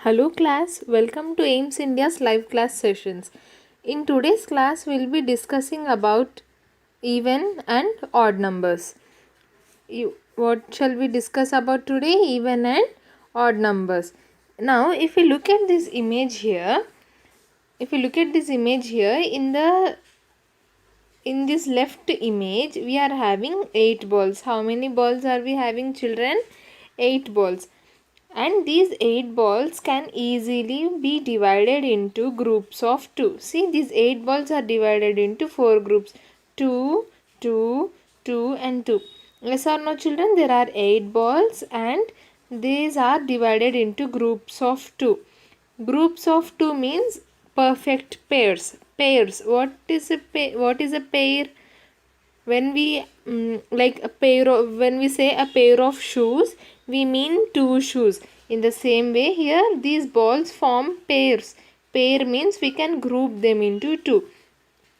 Hello class, welcome to AIMS India's live class sessions. In today's class, we'll be discussing about even and odd numbers. What shall we discuss about today? Even and odd numbers. Now, if you look at this image here, in this left image, we are having 8 balls. How many balls are we having, children? 8 balls. And these 8 balls can easily be divided into groups of 2. See, these 8 balls are divided into 4 groups. 2, 2, 2 and 2. Yes or no, children? There are 8 balls and these are divided into groups of 2. Groups of 2 means perfect pairs. Pairs. What is a pair? When we when we say a pair of shoes, we mean 2 shoes. In the same way, here these balls form pairs. Pair means we can group them into 2.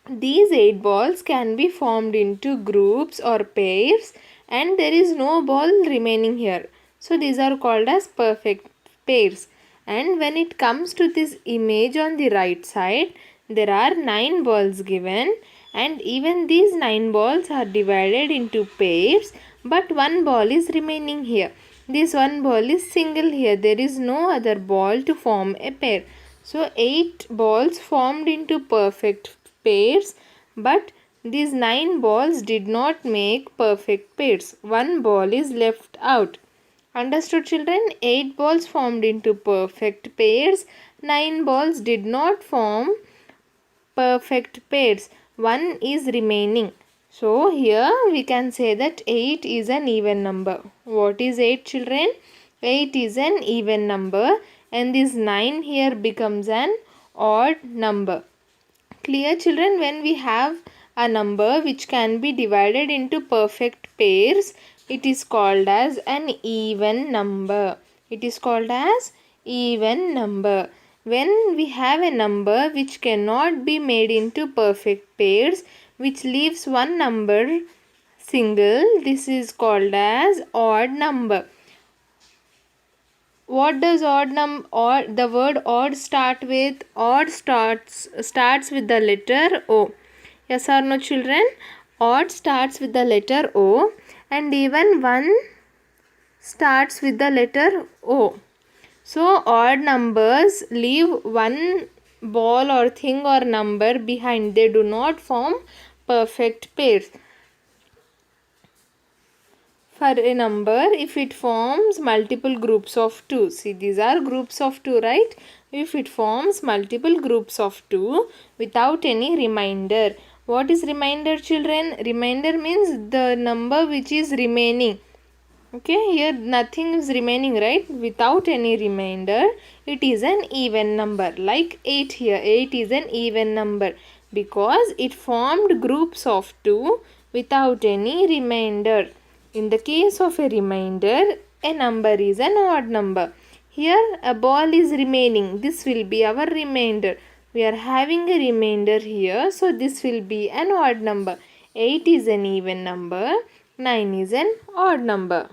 These 8 balls can be formed into groups or pairs, and there is no ball remaining here. So these are called as perfect pairs. And when it comes to this image on the right side, there are 9 balls given, and even these 9 balls are divided into pairs, but one ball is remaining here. This one ball is single here. There is no other ball to form a pair. So 8 balls formed into perfect pairs, but these 9 balls did not make perfect pairs. One ball is left out. Understood, children? 8 balls formed into perfect pairs. 9 balls did not form perfect pairs. One is remaining. So here we can say that 8 is an even number. What is 8, children? 8 is an even number, and this 9 here becomes an odd number. Clear, children? When we have a number which can be divided into perfect pairs, it is called as an even number. It is called as even number. When we have a number which cannot be made into perfect pairs, which leaves one number single, this is called as odd number. What does the word odd start with? Odd starts with the letter O. Yes or no, children? Odd starts with the letter O, and even one starts with the letter O. So odd numbers leave one ball or thing or number behind. They do not form perfect pairs. For a number, if it forms multiple groups of 2, see, these are groups of 2, right? If it forms multiple groups of 2 without any remainder. What is remainder, children? Remainder means the number which is remaining. Okay, here nothing is remaining, right? Without any remainder, it is an even number. Like 8 here. 8 is an even number because it formed groups of 2 without any remainder. In the case of a remainder, a number is an odd number. Here a ball is remaining. This will be our remainder. We are having a remainder here. So this will be an odd number. 8 is an even number. 9 is an odd number.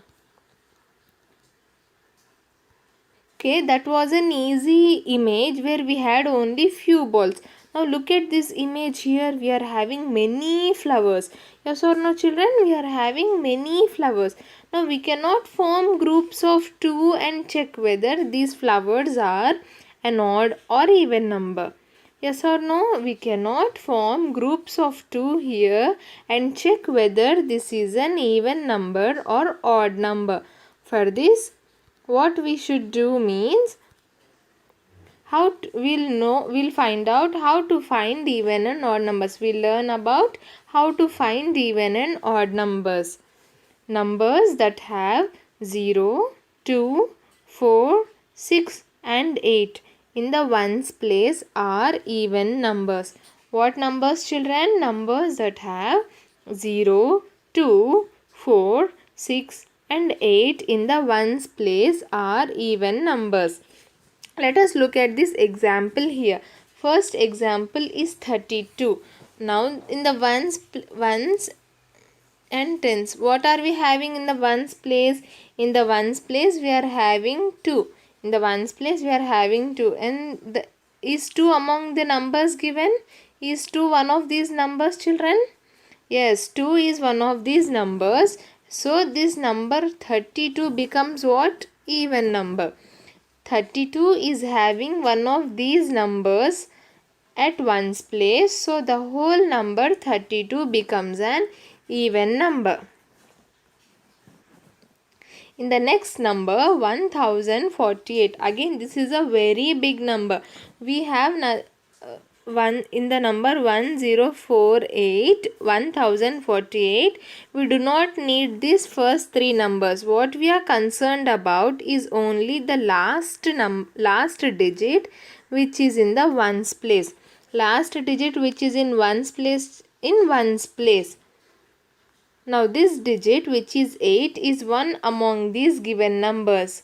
Okay, that was an easy image where we had only few balls. Now look at this image here. We are having many flowers. Yes or no, children? We are having many flowers. Now we cannot form groups of 2 and check whether these flowers are an odd or even number. Yes or no? We cannot form groups of 2 here and check whether this is an even number or odd number. For this, what we should do means we'll find out how to find even and odd numbers. We'll learn about how to find even and odd numbers. Numbers that have 0, 2, 4, 6 and 8 in the ones place are even numbers. What numbers, children? Numbers that have 0, 2, 4, 6 and 8 in the ones place are even numbers. Let us look at this example here. First example is 32. Now in the ones and tens, what are we having in the ones place? In the ones place we are having 2. In the ones place we are having 2, and is 2 among the numbers given? Is 2 one of these numbers, children? Yes, 2 is one of these numbers. So this number 32 becomes what? Even number. 32 is having one of these numbers at ones place. So the whole number 32 becomes an even number. In the next number 1048. Again this is a very big number. We have one in the number 1048, 1048. We do not need these first three numbers. What we are concerned about is only the last digit which is in the ones place. Last digit which is in ones place, Now this digit which is 8 is one among these given numbers.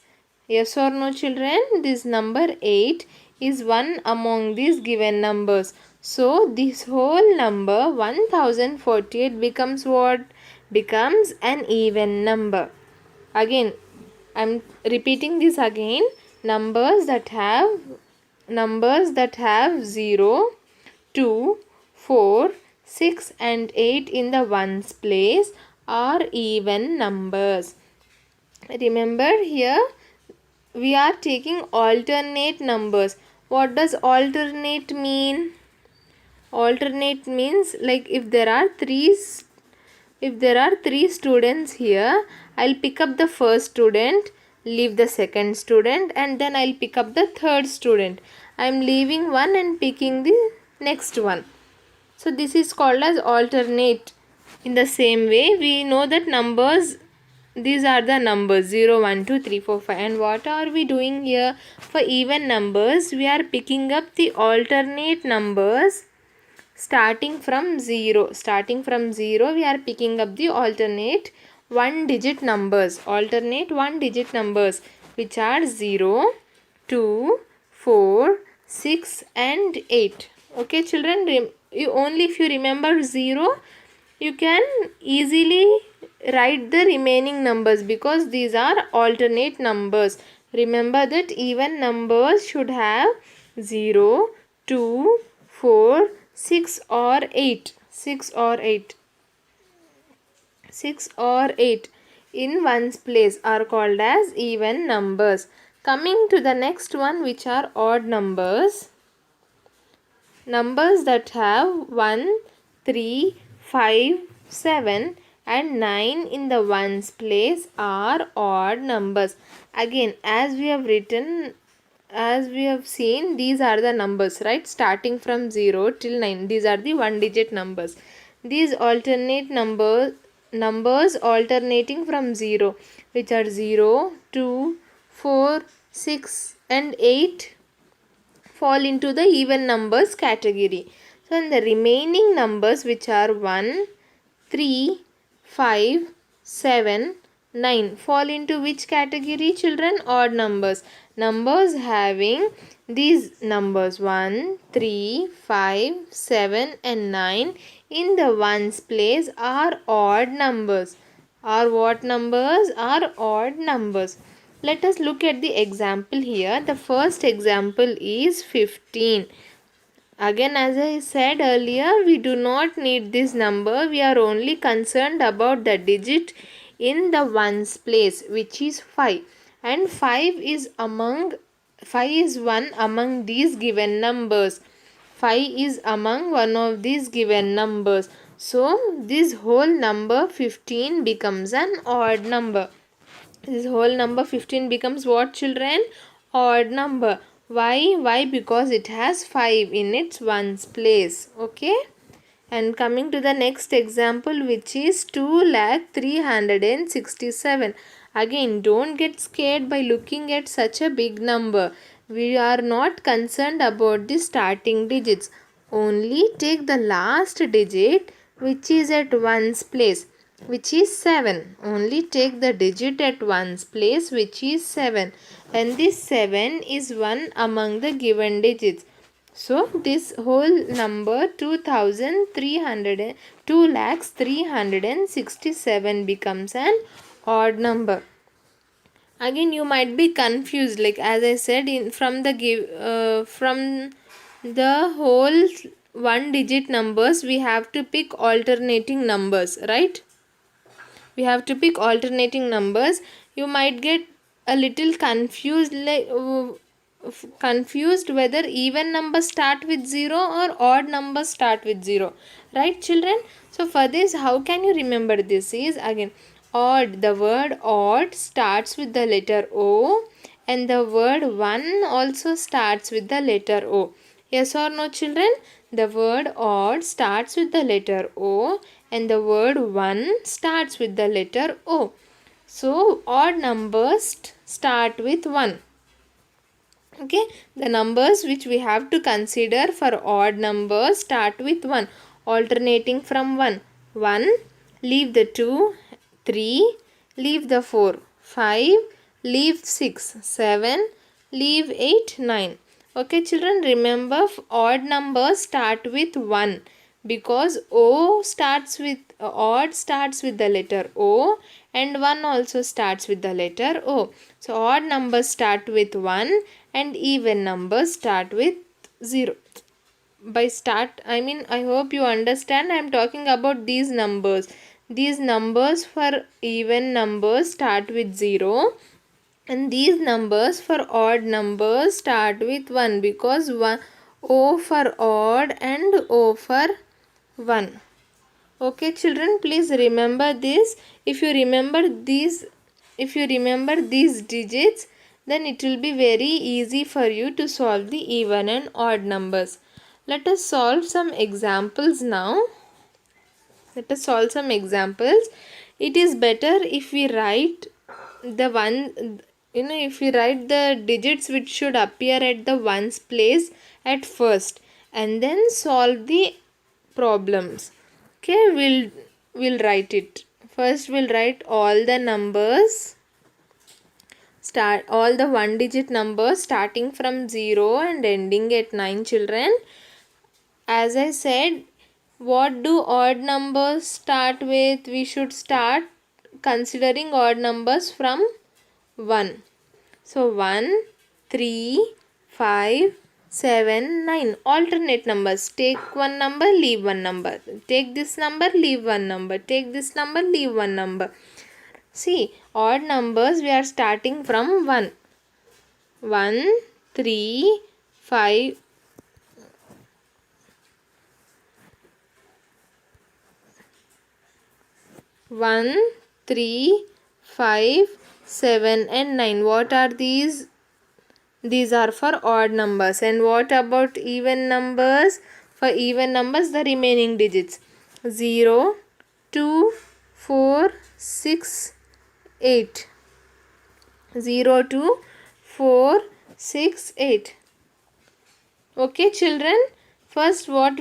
Yes or no, children? This number 8 is one among these given numbers. So this whole number 1048 becomes what? Becomes an even number. Again, I am repeating this again. Numbers that have 0, 2, 4, 6 and 8 in the ones place are even numbers. Remember here we are taking alternate numbers. What does alternate mean? Alternate means like if there are three students here, I'll pick up the first student, leave the second student, and then I'll pick up the third student. I'm leaving one and picking the next one. So this is called as alternate. In the same way, we know that numbers, these are the numbers 0, 1, 2, 3, 4, 5. And what are we doing here? For even numbers, we are picking up the alternate numbers starting from 0. Starting from 0, we are picking up the alternate one-digit numbers. Alternate one-digit numbers which are 0, 2, 4, 6 and 8. Okay, children, only if you remember 0, you can easily write the remaining numbers because these are alternate numbers. Remember that even numbers should have 0, 2, 4, 6 or 8. 6 or 8. 6 or 8 in ones place are called as even numbers. Coming to the next one, which are odd numbers. Numbers that have 1, 3, 5, 7 and 9 in the ones place are odd numbers. Again, as we have seen, these are the numbers, right? Starting from 0 till 9. These are the one digit numbers. These alternate numbers alternating from 0, which are 0, 2, 4, 6 and 8 fall into the even numbers category. So in the remaining numbers which are 1, 3, 5, 7, 9 fall into which category, children? Odd numbers. Numbers having these numbers 1, 3, 5, 7 and 9 in the ones place are odd numbers. Are what numbers? Are odd numbers. Let us look at the example here. The first example is 15. Again, as I said earlier, we do not need this number. We are only concerned about the digit in the ones place, which is 5. And 5 is one among these given numbers. 5 is among one of these given numbers. So, this whole number 15 becomes an odd number. This whole number 15 becomes what, children? Odd number. Why? Because it has 5 in its ones place. Okay. And coming to the next example, which is 2,367,000. Again, don't get scared by looking at such a big number. We are not concerned about the starting digits. Only take the last digit which is at ones place, which is 7. Only take the digit at ones place, which is 7. And this 7 is one among the given digits. So this whole number 2,367 becomes an odd number. Again you might be confused, like as I said, in from the whole one digit numbers we have to pick alternating numbers, right? We have to pick alternating numbers. You might get a little confused, like confused whether even numbers start with 0 or odd numbers start with 0, right children? So for this, how can you remember this is, again, odd, the word odd starts with the letter O, and the word one also starts with the letter O. Yes or no children? The word odd starts with the letter O, and the word one starts with the letter O. So odd numbers start with 1. Okay, the numbers which we have to consider for odd numbers start with 1, alternating from 1. 1, leave the 2, 3, leave the 4, 5, leave 6, 7, leave 8, 9. Okay children, remember odd numbers start with 1 because O starts with odd starts with the letter O, and 1 also starts with the letter O. So odd numbers start with 1 and even numbers start with 0. By start I mean, I hope you understand, I am talking about these numbers. These numbers for even numbers start with 0, and these numbers for odd numbers start with 1 because one O for odd and O for 1. Okay children, please remember this. If you remember these digits, then it will be very easy for you to solve the even and odd numbers. Let us solve some examples now. Let us solve some examples. It is better if we write the one, if we write the digits which should appear at the ones place at first, and then solve the problems. Okay, we'll write it. First we'll write all the numbers, start all the one digit numbers starting from 0 and ending at 9 children. As I said, what do odd numbers start with? We should start considering odd numbers from 1. So 1, 3, 5, 7, 9. Alternate numbers. Take one number, leave one number. Take this number, leave one number. Take this number, leave one number. See, odd numbers we are starting from 1. 1, 3, 5, 1, 3, 5, 7 and 9. What are these? These are for odd numbers. And what about even numbers? For even numbers, the remaining digits. 0, 2, 4, 6, 8. 0, 2, 4, 6, 8. Okay children, first what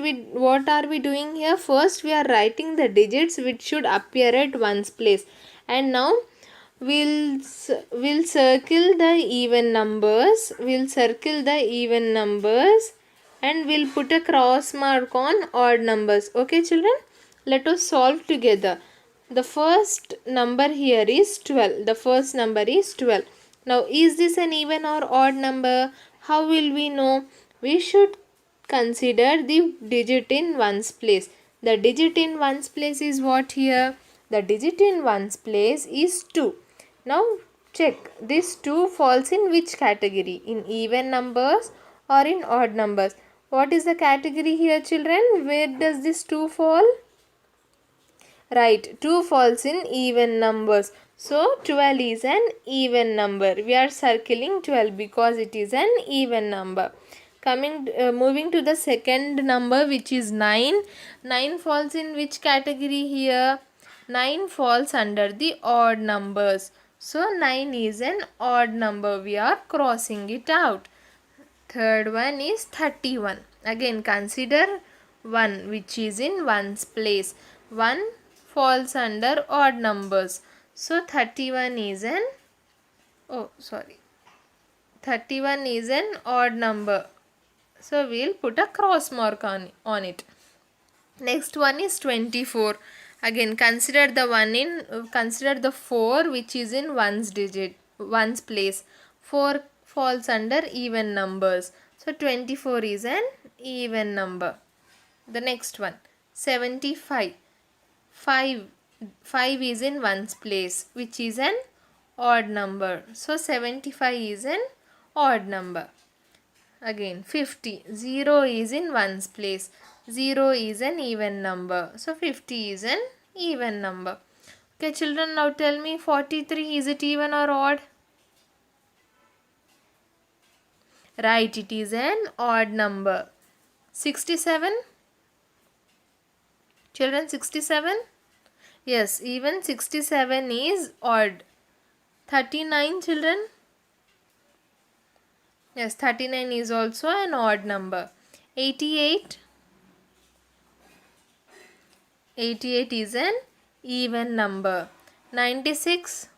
are we doing here? First we are writing the digits which should appear at ones place, and now we'll circle the even numbers. We'll circle the even numbers and we'll put a cross mark on odd numbers. Okay children, let us solve together. The first number here is 12. The first number is 12. Now is this an even or odd number? How will we know? We should consider the digit in ones place. The digit in ones place is what here? The digit in ones place is 2. Now check, this 2 falls in which category? In even numbers or in odd numbers? What is the category here children? Where does this 2 fall? Right, 2 falls in even numbers. So 12 is an even number. We are circling 12 because it is an even number. Moving to the second number, which is 9. 9 falls in which category here? 9 falls under the odd numbers. So 9 is an odd number. We are crossing it out. Third one is 31. Again consider 1 which is in ones place. 1 falls under odd numbers. So 31 is an 31 is an odd number. So we'll put a cross mark on it. Next one is 24. Again consider the 4 which is in ones digit. ones place. 4 falls under even numbers. So 24 is an even number. The next one, 75. 5 is in ones place, which is an odd number. So 75 is an odd number. Again 50. 0 is in ones place. 0 is an even number. So 50 is an even number. Okay children, now tell me 43, is it even or odd? Right, it is an odd number. 67. Children, 67? Yes, even 67 is odd. 39 children? Yes, 39 is also an odd number. 88? 88 is an even number. 96?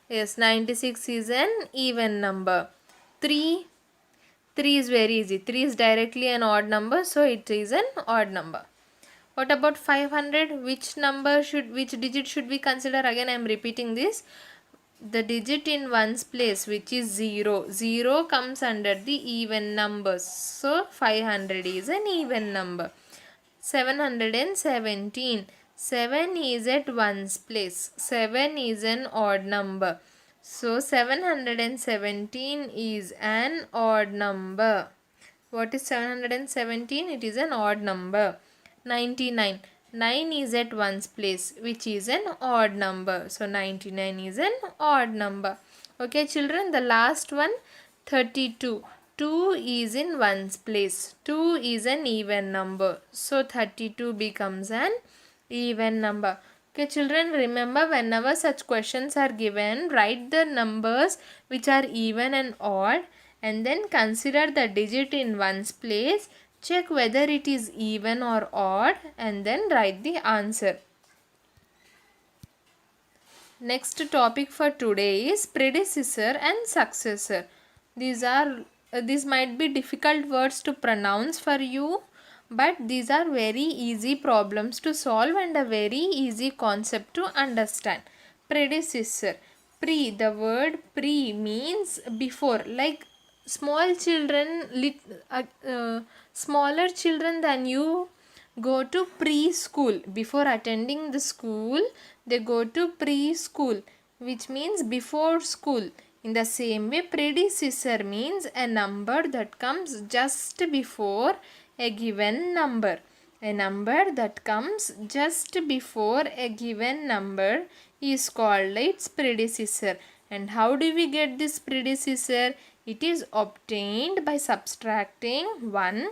Yes, 96 is an even number. 3? 3 is very easy. 3 is directly an odd number, so it is an odd number. What about 500? Which digit should we consider? Again, I am repeating this. The digit in ones place, which is 0. 0 comes under the even numbers. So 500 is an even number. 717. 7 is at ones place. 7 is an odd number. So 717 is an odd number. What is 717? It is an odd number. 99. 9 is at ones place, which is an odd number. So 99 is an odd number. Okay children, the last one, 32. 2 is in ones place. 2 is an even number. So 32 becomes an even number. Okay children, remember, whenever such questions are given, write the numbers which are even and odd and then consider the digit in ones place. Check whether it is even or odd and then write the answer. Next topic for today is predecessor and successor. These might be difficult words to pronounce for you, but these are very easy problems to solve and a very easy concept to understand. Predecessor. The word pre means before, like small children, smaller children than you go to preschool. Before attending the school, they go to preschool, which means before school. In the same way, predecessor means a number that comes just before a given number. A number that comes just before a given number is called its predecessor. And how do we get this predecessor? It is obtained by subtracting 1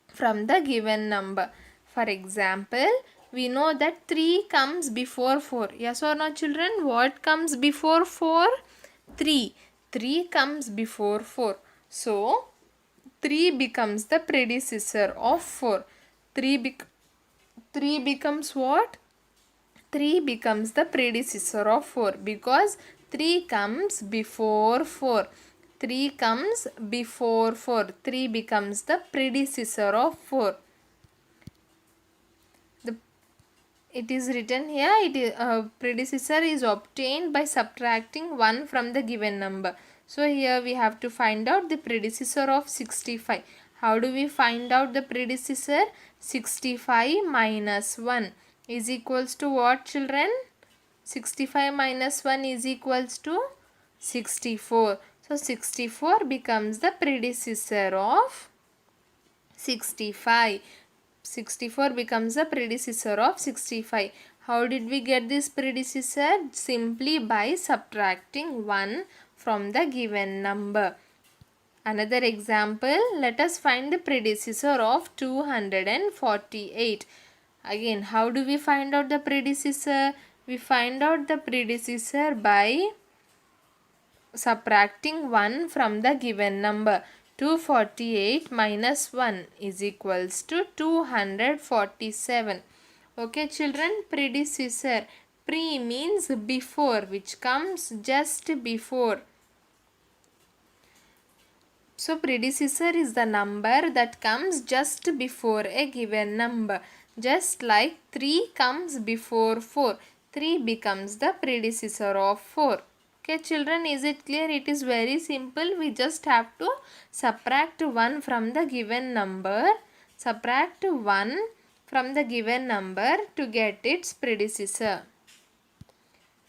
from the given number. For example, we know that 3 comes before 4. Yes or no children? What comes before 4? 3. 3 comes before 4. So, 3 becomes the predecessor of 4. 3 becomes what? 3 becomes the predecessor of 4 because 3 comes before 4. 3 comes before 4. 3 becomes the predecessor of 4. It is written here, predecessor is obtained by subtracting 1 from the given number. So here we have to find out the predecessor of 65. How do we find out the predecessor? 65 minus 1 is equals to what children? 65 minus 1 is equals to 64. So 64 becomes the predecessor of 65. 64 becomes the predecessor of 65. How did we get this predecessor? Simply by subtracting 1 from the given number. Another example, let us find the predecessor of 248. Again, how do we find out the predecessor? We find out the predecessor by subtracting 1 from the given number. 248 minus 1 is equals to 247. Okay children, predecessor. Pre means before, which comes just before. So predecessor is the number that comes just before a given number. Just like 3 comes before 4. 3 becomes the predecessor of 4. Okay children, is it clear? It is very simple. We just have to subtract 1 from the given number. Subtract 1 from the given number to get its predecessor.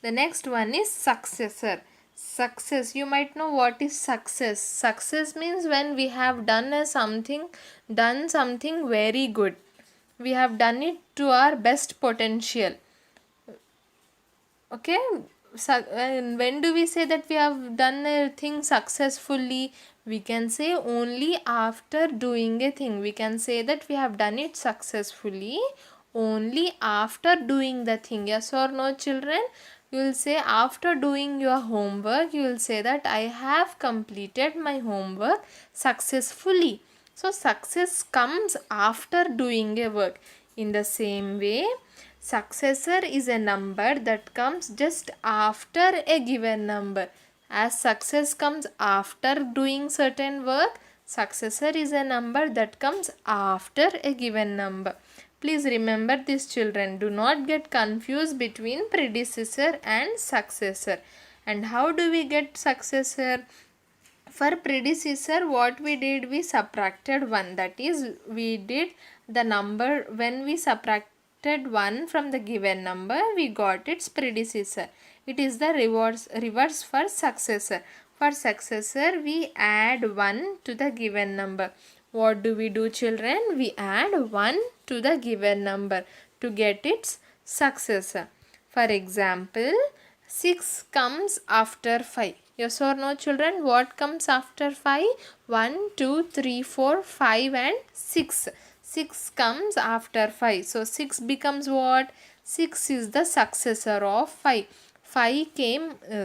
The next one is successor. Success. You might know what is success. Success means when we have done something very good. We have done it to our best potential. Okay. And when do we say that we have done a thing successfully? We can say only after doing a thing. We can say that we have done it successfully only after doing the thing. Yes or no children? You will say after doing your homework, you will say that I have completed my homework successfully. So success comes after doing a work. In the same way, successor is a number that comes just after a given number. As success comes after doing certain work, successor is a number that comes after a given number. Please remember this children. Do not get confused between predecessor and successor. And how do we get successor? For predecessor, what we did, we subtracted 1. That is, we did the number, when we subtracted 1 from the given number, we got its predecessor. It is the reverse for successor. For successor, we add 1 to the given number. What do we do children? We add 1 to the given number to get its successor. For example, 6 comes after 5. Yes or no children? What comes after 5? 1, 2, 3, 4, 5 and 6. 6 comes after 5. So 6 becomes what? 6 is the successor of 5.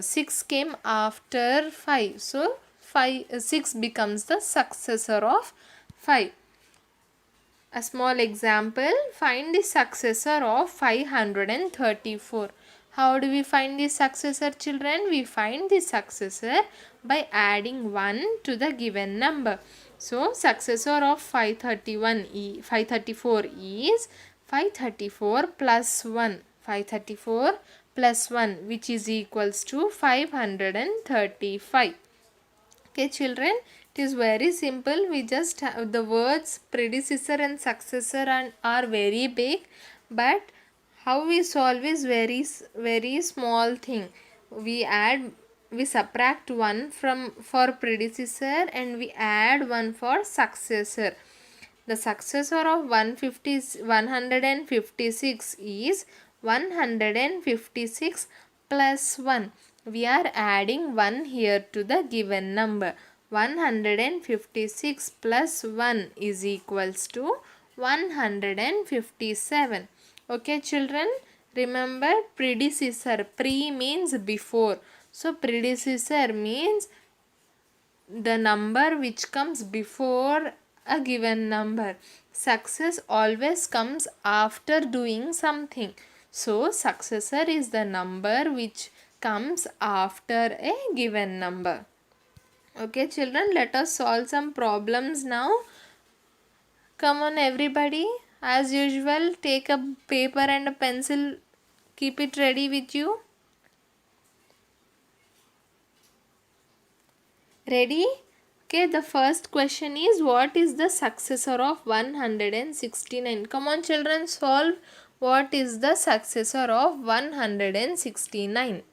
6 came after 5. So 6 becomes the successor of 5. A small example, find the successor of 534. How do we find the successor children? We find the successor by adding 1 to the given number. So successor of 534 is 534 plus 1. 534 plus 1 which is equals to 535. Okay children, it is very simple. We just have the words predecessor and successor are very big, but how we solve is very small thing. We subtract 1 for predecessor and we add 1 for successor. The successor of 156 is 156 plus 1. We are adding 1 here to the given number. 156 plus 1 is equals to 157. Okay children, remember predecessor. Pre means before. So predecessor means the number which comes before a given number. Success always comes after doing something. So successor is the number which comes after a given number. Okay children, let us solve some problems now. Come on everybody. As usual, take a paper and a pencil. Keep it ready with you. Ready? Okay, the first question is, what is the successor of 169? Come on children, solve. What is the successor of 169?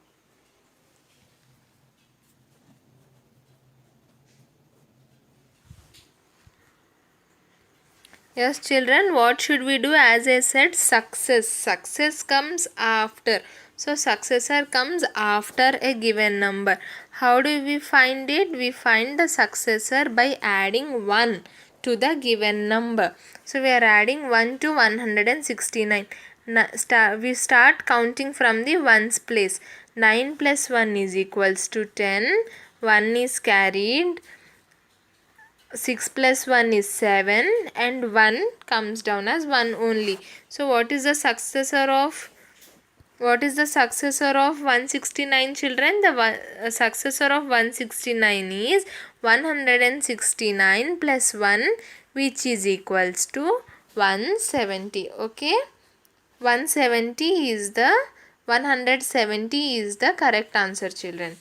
Yes children, what should we do? As I said, success. Success comes after. So successor comes after a given number. How do we find it? We find the successor by adding 1 to the given number. So we are adding 1 to 169. We start counting from the ones place. 9 plus 1 is equals to 10. 1 is carried. 6 plus 1 is 7 and 1 comes down as 1 only. So what is the successor of 169 children? The successor of 169 is 169 plus 1 which is equals to 170. Okay, 170 is the 170 is the correct answer, children.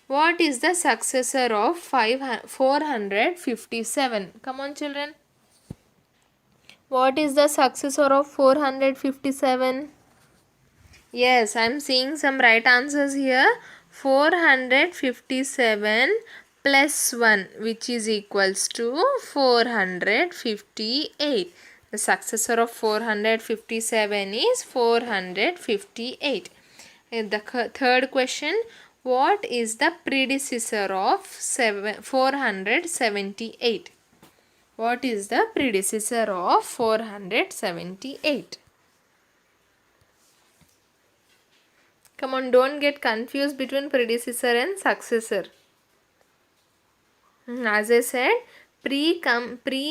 What is the successor of 457? Come on, children. What is the successor of 457? Yes, I am seeing some right answers here. 457 plus 1, which is equals to 458. The successor of 457 is 458. The third question, what is the predecessor of 478? What is the predecessor of 478? Come on, don't get confused between predecessor and successor. As I said, pre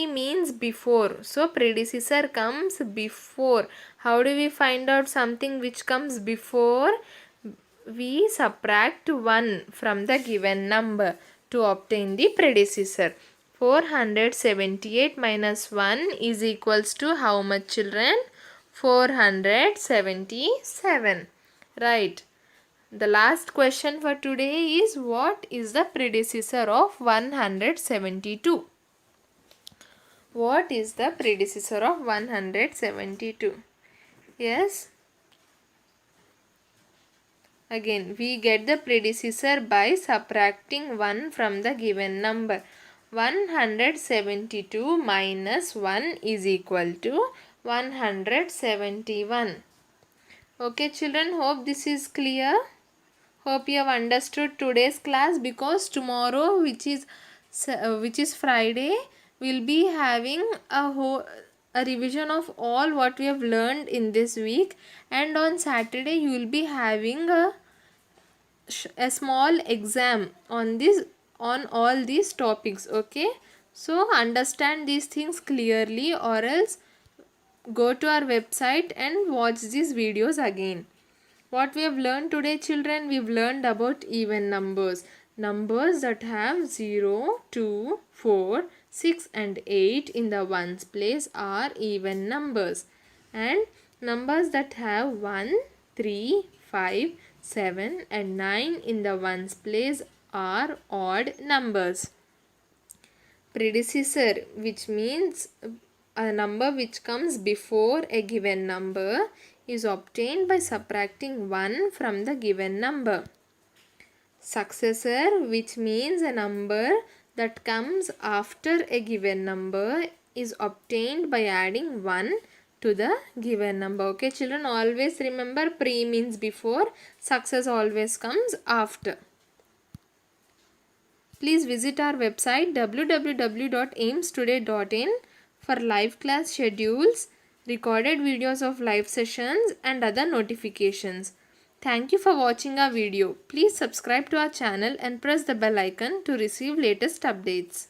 means before. So predecessor comes before. How do we find out something which comes before? We subtract 1 from the given number to obtain the predecessor. 478 minus 1 is equals to how much, children? 477. Right. The last question for today is, what is the predecessor of 172? What is the predecessor of 172? Yes. Again, we get the predecessor by subtracting 1 from the given number. 172 minus 1 is equal to 171. Okay, children, hope this is clear. Hope you have understood today's class, because tomorrow, which is Friday, we'll be having a revision of all what we have learned in this week, and on Saturday you will be having a small exam on all these topics. Okay, so understand these things clearly, or else go to our website and watch these videos again. What we have learned today, children? We've learned about even numbers. Numbers that have 0, 2, 4, 6 and 8 in the ones place are even numbers. And numbers that have 1, 3, 5, 7 and 9 in the ones place are odd numbers. Predecessor, which means a number which comes before a given number, is obtained by subtracting 1 from the given number. Successor, which means a number that comes after a given number, is obtained by adding 1 to the given number. Okay, children, always remember, pre means before, success always comes after. Please visit our website www.aimstoday.in for live class schedules, recorded videos of live sessions and other notifications. Thank you for watching our video. Please subscribe to our channel and press the bell icon to receive latest updates.